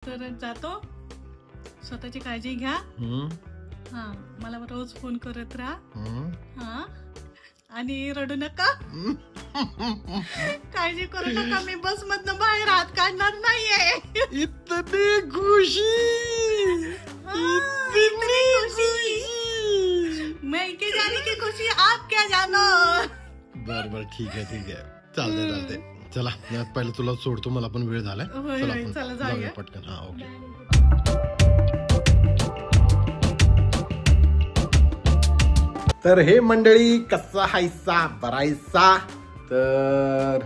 तर जातो, स्वतःची काळजी घ्या. हा, मला रोज फोन करत राहा. हा, आणि रडू नका. काळजी करू नका, मी बस मधनं बाहेर हात काढणार नाहीये. इतनी खुशी, इतनी खुशी, मैं के जाने की खुशी आप क्या जानो. बर ठीक आहे चालतंय. चला पहिलं तुला सोडतो, मला पण वेळ झालाय. चला जाऊया पटकन. हा ओके. तर हे मंडळी, कसा हायसा बरायसा. तर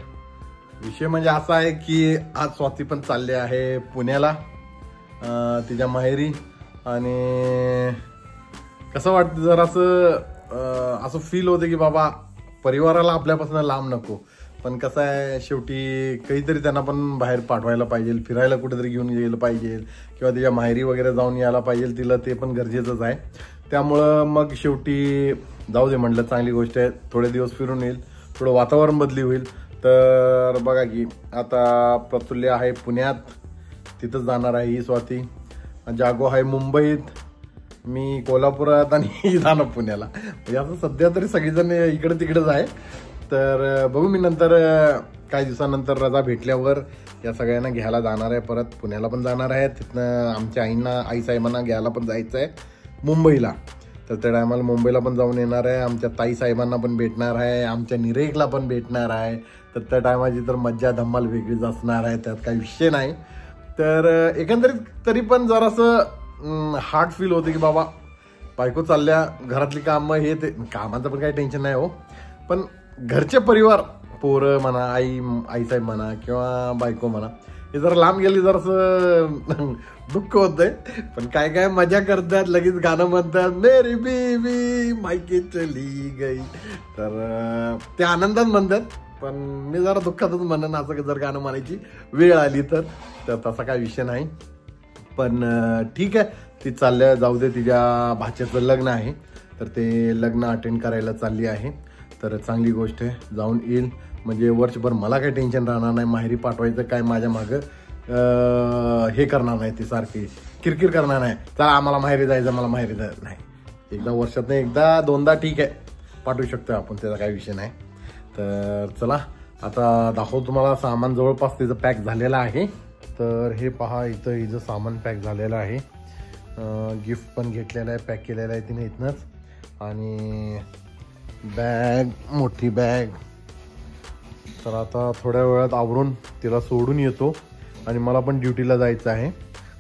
विषय म्हणजे असा आहे की आज स्वाती पण चालली आहे पुण्याला, तिच्या माहेरी. आणि कसं वाटतं, जर असं फील होतं की बाबा परिवाराला आपल्यापासून लांब नको. पण कसं आहे, शेवटी काहीतरी त्यांना पण बाहेर पाठवायला पाहिजे, फिरायला कुठेतरी घेऊन गेलं पाहिजे, किंवा तिच्या माहेरी वगैरे जाऊन यायला पाहिजे तिला, ते पण गरजेचंच आहे. त्यामुळं मग शेवटी जाऊ दे म्हटलं, चांगली गोष्ट आहे. थोडे दिवस फिरून येईल, थोडं वातावरण बदली होईल. तर बघा की आता प्रतुल्य आहे पुण्यात, तिथं जाणार आहे ही स्वाती. जागो आहे मुंबईत, मी कोल्हापुरात, आणि ही जाणं पुण्याला. म्हणजे असं सध्या तरी सगळीजण इकडे तिकडेच आहे. तर बघू, मी नंतर काही दिवसानंतर रजा भेटल्यावर या सगळ्यांना घ्यायला जाणार आहे, परत पुण्याला पण जाणार आहे. तिथनं आमच्या आईसाहेबांना घ्यायला पण जायचं आहे मुंबईला. तर त्या टायमाला मुंबईला पण जाऊन येणार आहे, आमच्या ताईसाहेबांना पण भेटणार आहे, आमच्या निरेकला पण भेटणार आहे. तर त्या टायमाची तर मज्जा धम्माल वेगळीच असणार आहे, त्यात काही विषय नाही. तर एकंदरीत तरी पण जरासं हार्ड फील होते की बाबा बायको चालल्या, घरातली कामं हे ते, कामाचं पण काही टेन्शन नाही हो, पण घरचे परिवार, पोरं म्हणा, आईसाहेब म्हणा किंवा बायको म्हणा, हे जरा लांब गेली जरासं दुःख होतंय. पण काय मजा करतात, लगेच गाणं म्हणतात, मेरी बीवी मायके चली गई. तर ते आनंदात म्हणतात, पण मी जरा दुःखातच म्हणन असं जर गाणं म्हणायची वेळ आली तर तसा काय विषय नाही. पण ठीक आहे, ती चालल्या, जाऊ दे. तिच्या भाच्याचं लग्न आहे, तर ते लग्न अटेंड करायला चालली आहे. तर चांगली गोष्ट आहे, जाऊन येईल. म्हणजे वर्षभर मला काही टेन्शन राहणार नाही. माहेरी पाठवायचं काय, माझ्या मागं हे करणार नाही, ती सारखी किरकिर करणार नाही, चला आम्हाला माहेरी जायचं, मला माहेरी जायचं नाही. एकदा वर्षात नाही, एकदा दोनदा ठीक आहे, पाठवू शकतो आपण, त्याचा काही विषय नाही. तर चला आता दाखवतो तुम्हाला सामान. जवळपास तिचं पॅक झालेलं आहे. तर हे पहा, इथं हिचं सामान पॅक झालेलं आहे. गिफ्ट पण घेतलेलं आहे, पॅक केलेलं आहे तिने इथनंच. आणि बॅग, मोठी बॅग. तर आता थोड्या वेळात आवरून तिला सोडून येतो, आणि मला पण ड्युटीला जायचं आहे.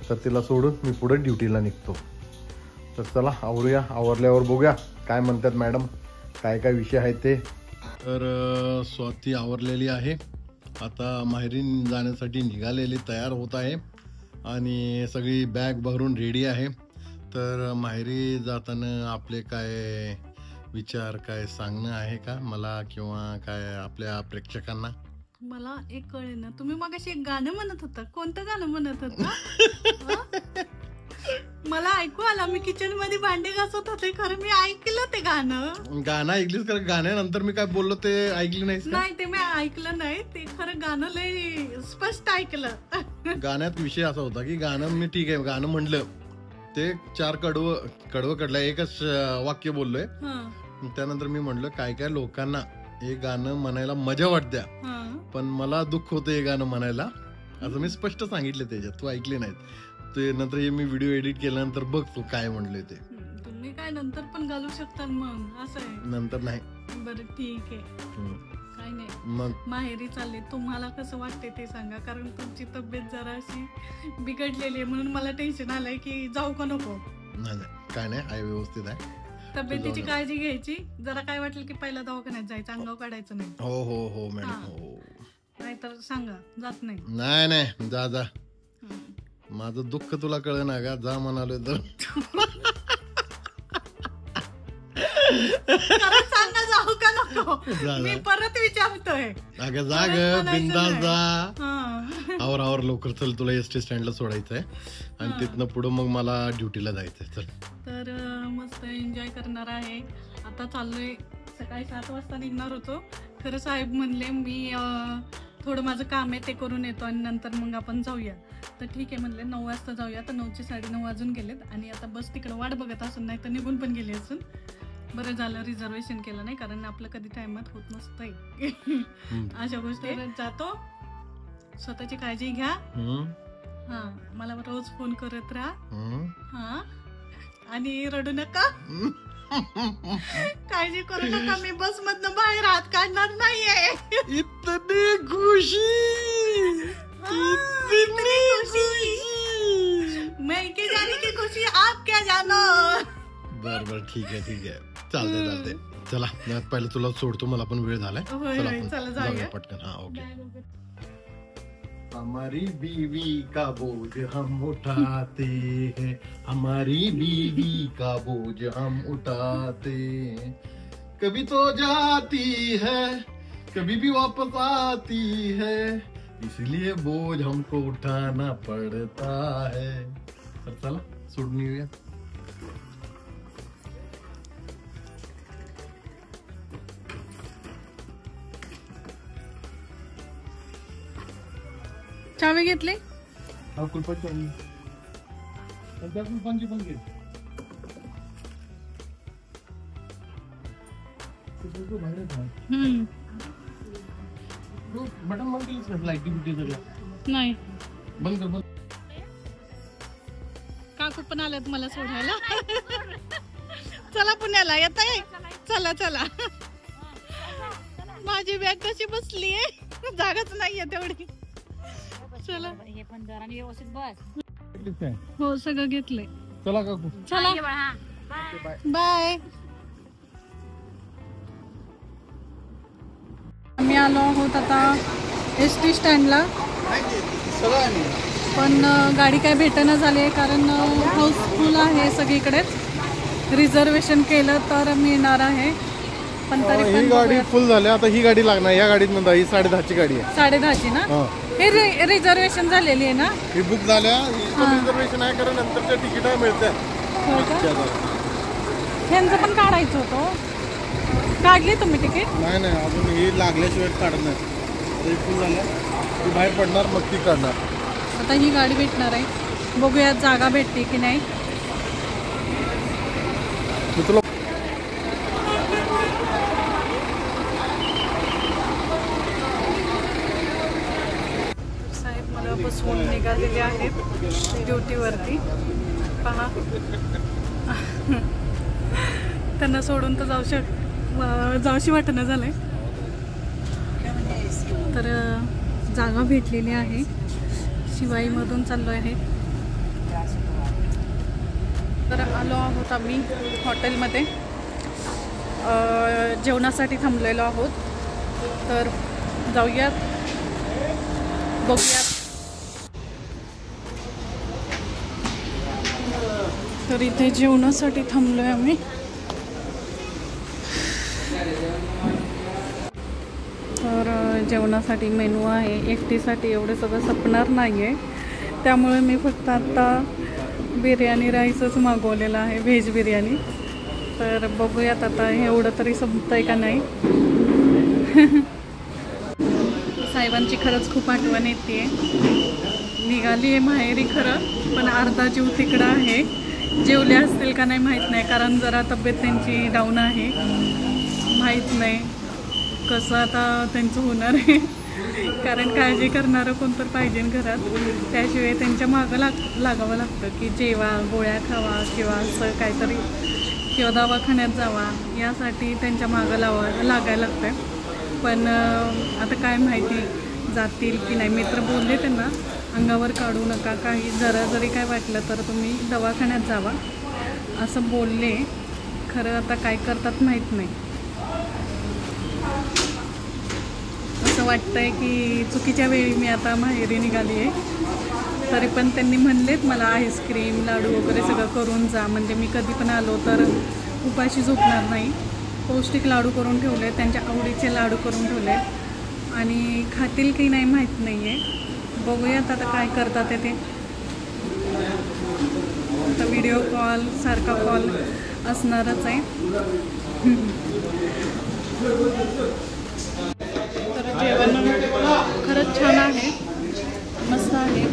तर तिला सोडून मी पुढे ड्युटीला निघतो. तर चला आवरूया, आवरल्यावर बघूया काय म्हणतात मॅडम, काय विषय आहे ते. तर स्वाती आवरलेली आहे, आता माहेरी जाण्यासाठी निघालेली, तयार होत आहे, आणि सगळी बॅग भरून रेडी आहे. तर माहेरी जाताना आपले काय विचार, काय सांगणं आहे का मला, किंवा काय आपल्या प्रेक्षकांना? मला एक कळेल ना, तुम्ही मगाशी एक गाणं म्हणत होता, कोणतं गाणं म्हणत होता? मला ऐकू आला, मी किचन मध्ये भांडे घासत होते, खरं मी ऐकलं ते गाणं ऐकलीस का? गाण्यानंतर मी काय बोललो ते ऐकली नाहीस? नाही, ते मी ऐकलं नाही, ते खरं गाणं लय स्पष्ट ऐकलं. गाण्यात विषय असा होता की गाणं मी ठीक आहे गाणं म्हणलं, ते 4 कडवं कडलं, एकच वाक्य बोललोय. त्यानंतर मी म्हणलं काय लोकांना हे गाणं म्हणायला मजा वाटत्या, पण मला दुःख होतं हे गाणं म्हणायला, असं मी स्पष्ट सांगितलं त्याच्यात. तू ऐकले नाहीत ते. नंतर हे मी व्हिडिओ एडिट केल्यानंतर बघ तू काय म्हणले ते. तुम्ही काय नंतर पण घालू शकता, मग असं आहे? नंतर नाही. बरं ठीक आहे, काय नाही. मग माहेरी चालले, तुम्हाला कसं वाटते ते सांगा, कारण तुमची तब्येत जरा अशी बिघडलेली आहे, म्हणून मला टेन्शन आलंय की जाऊ का नको. नाही काय नाही, आहे व्यवस्थित आहे. तब्येतीची काळजी घ्यायची, जरा काय वाटलं की पहिला दवाखान्यात जायचं, अंगावर काढायचं नाही. हो मॅडम, हो. नाहीतर सांगा, जात नाही. नाही जा. माझं दुःख तुला कळलं ना का, जा म्हणालोय तर. सांगा, जाऊ का नको, मी परत विचारतोय. अगं जा ग, बिंदास जा. आवर लवकर, चल तुला एसटी स्टँडला सोडायचंय, आणि तिथनं पुढं मग मला ड्युटीला जायचंय. चल. तर मस्त एन्जॉय करणार आहे. आता चाललोय, सकाळी 7 वाजता निघणार होतो, खरं साहेब म्हणले मी थोडं माझं काम आहे ते करून येतो आणि नंतर मग आपण जाऊया. तर ठीक आहे म्हणले 9 वाजता जाऊया. तर 9चे 9:30 वाजून गेलेत आणि आता बस तिकडं वाट बघत असून नाही तर निघून पण गेली असून. बरं झालं रिझर्वेशन केलं नाही, कारण आपलं कधी टाइमात होत नसतंय अशा गोष्टी. जातो, स्वतःची काळजी घ्या. हा, मला रोज फोन करत राहा. हा, आणि रडू नका, काळजी करू नका. मी बस मधनं बाहेर हात काढणार नाहीये. इतनी खुशी, इतनी खुशी, मैं क्या जाने की खुशी, आप क्या जानो. बर ठीक आहे चालते. चला पहिलं तुला सोडतो, मला पण वेळ झालाय. चला जाऊया पटकन. हा ओके. हमारी बीवी का बोझ हम उठाते हैं, हमारी बीवी का बोझ हम उठाते हैं, कभी तो जाती है कभी भी वापस आती है, इसलिए बोझ हमको उठाना पड़ता है. तर चला सोडून येऊया. चावी घेतली. कुलपाची पण घे. बटन बंद केलीस, लाईटी बिटी सगळं नाही बंद कर. काकू पण आल्यात मला सोडायला. चला पुण्याला येत आहे. चला माझी बॅग कशी बसलीये, जागाच नाहीये तेवढी. चला हे पण जरा व्यवस्थित बस. हो सगळं घेतलंय. चला काकू, चला बाय. आम्ही आलो आहोत आता ST स्टँडला, पण गाडी काय भेटेना झाली आहे, कारण हाऊसफुल आहे सगळीकडेच. रिझर्वेशन केलं तर मिळणार आहे, पण तरी पण ही गाडी फुल झाली. आता ही गाडी लागणार. या गाडीत नंतर ही 10:30ची गाडी आहे. 10:30ची ना. हे रिझर्वेशन झालेली आहे ना. ही बुक झाल्या. रिझर्वेशन आहे, कारण नंतरच्या तिकीट मिळते. ह्यांचं पण काढायचं होतं. काढली तुम्ही तिकीट? नाही अजून ही लागल्याशिवाय काढत नाही. फुल झाल्या ती बाहेर पडणार, मग ती काढणार. आता ही गाडी भेटणार आहे, बघूया जागा भेटते की नाही. तुला साहेब मला बसवून निघालेले आहेत ड्युटीवरती. पहा, त्यांना सोडून तर जाऊशी वाटणं झालंय. तर जागा भेटलेली आहे. शिवाईमधून चाललो आहे. तर आलो आहोत आम्ही हॉटेलमध्ये, जेवणासाठी थांबलेलो आहोत. तर जाऊयात, बघूयात. तर इथे जेवणासाठी थांबलोय आम्ही. तर जेवणासाठी मेनू आहे. एकटीसाठी एवढं सगळं संपणार नाही आहे, त्यामुळे मी फक्त आता बिर्याणी राईसच मागवलेला आहे, व्हेज बिर्याणी. तर बघूयात आता एवढं तरी संपतंय का नाही. साहेबांची खरंच खूप आठवण येते. निघाली आहे माहेरी खरं, पण अर्धा जीव तिकडं आहे. जेवले असतील का नाही माहीत नाही, कारण जरा तब्येत त्यांची डाऊन आहे. माहीत नाही कसं आता त्यांचं होणार आहे, कारण काळजी करणारं कोणतर पाहिजे घरात. त्याशिवाय त्यांच्या मागं लागावं लागतं की जेवा, गोळ्या खावा किंवा असं काहीतरी, किंवा दवाखान्यात जावा, यासाठी त्यांच्या मागं लागायला लागतं. पण आता काय माहिती जातील की नाही. मित्र बोलले त्यांना अंगावर काढू नका, काही जरा जरी काय वाटलं तर तुम्ही दवाखान्यात जावा असं बोलले. खरं आता काय करतात माहीत नाही. असं वाटतंय की चुकीच्या वेळी मी आता माहेरी निघाली आहे. तरी पण त्यांनी म्हणलेत मला आईस्क्रीम, लाडू वगैरे सगळं करून जा, म्हणजे मी कधी पण आलो तर उपाशी झोपणार नाही. पौष्टिक लाडू करून ठेवले, त्यांच्या आवडीचे लाडू करून ठेवले, आणि खातील की नाही माहीत नाही आहे. बघूयात आता काय करतात ते. आता व्हिडिओ कॉल, सारखा कॉल असणारच आहे. तर जेवण खरंच छान आहे, मस्त आहे.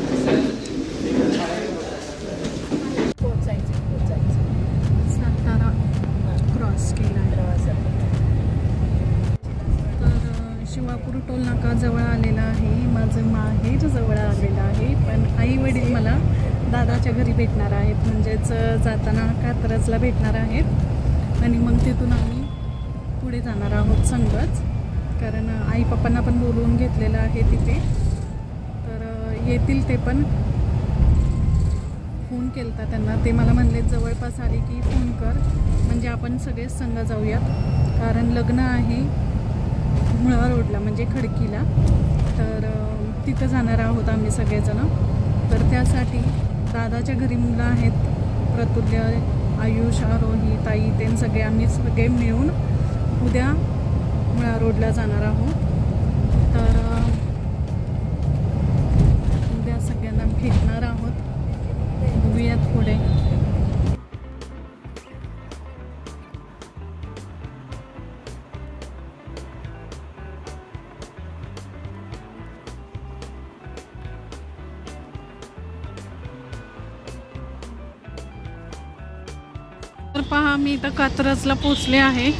सातारा क्रॉस केला आहे. तर शिवापूर टोल नाका जवळ आलेला आहे. माझं माहेर जवळ आलेलं आहे. पण आई वडील मला दादाच्या घरी भेटणार आहेत, म्हणजेच जाताना कात्रजला भेटणार आहेत आणि मग तिथून आम्ही पुढे जाणार आहोत संगच. कारण आई पप्पांना पण बोलवून घेतलेलं आहे तिथे, तर येतील ते पण. फोन केलता त्यांना, ते मला म्हणले जवळपास आले की फोन कर, म्हणजे आपण सगळेच संग जाऊयात. कारण लग्न आहे मुळा रोडला, म्हणजे खडकीला, तर तिथं जाणार आहोत आम्ही सगळेजण. तर त्यासाठी दादाच्या घरी मुलं आहेत, प्रतुल्य, आयुष, आरोही, ताई, ते सगळे आम्ही सगळे मिळून उद्या मुळा रोडला जाणार आहोत. तर उद्या सगळ्यांना भेटणार आहोत. बघूयात पुढे. तर पहा, मी इथं कात्रजला पोचले आहे.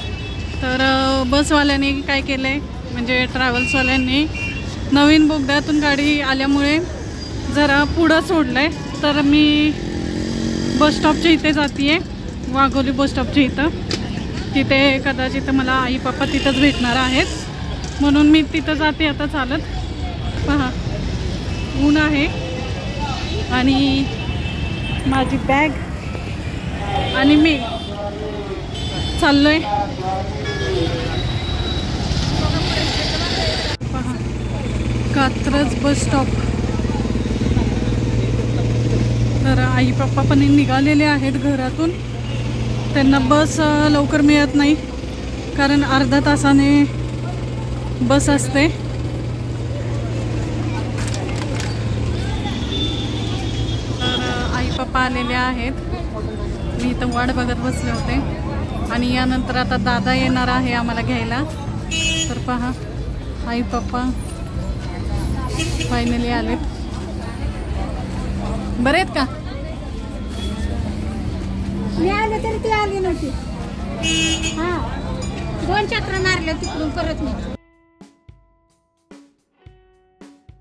तर बसवाल्याने काय केलं आहे, म्हणजे ट्रॅव्हल्सवाल्यांनी नवीन बोगद्यातून गाडी आल्यामुळे जरा पुढं सोडलं आहे. तर मी बस स्टॉपच्या इथे जाते आहे, वाघोली बस स्टॉपच्या इथं. तिथे कदाचित मला आई पप्पा तिथंच भेटणार आहेत, म्हणून मी तिथं जाते आता चालत. पहा, ऊन आहे आणि माझी बॅग आणि मी चाललोय. पहा, कात्रज बस स्टॉप. तर आई पप्पा पण निघालेले आहेत घरातून. त्यांना बस लवकर मिळत नाही, कारण अर्धा तासाने बस असते. तर आई पप्पा आलेले आहेत. मी इथं वाट बघत बसले होते आणि यानंतर आता दादा येणार आहे आम्हाला घ्यायला. तर पहा, आई पप्पा फायनली आलेत. बरे आहेत का? मी आले तरी ती आली नव्हती. हा, 2 चक्र मारल्या तिकडून परत नाही.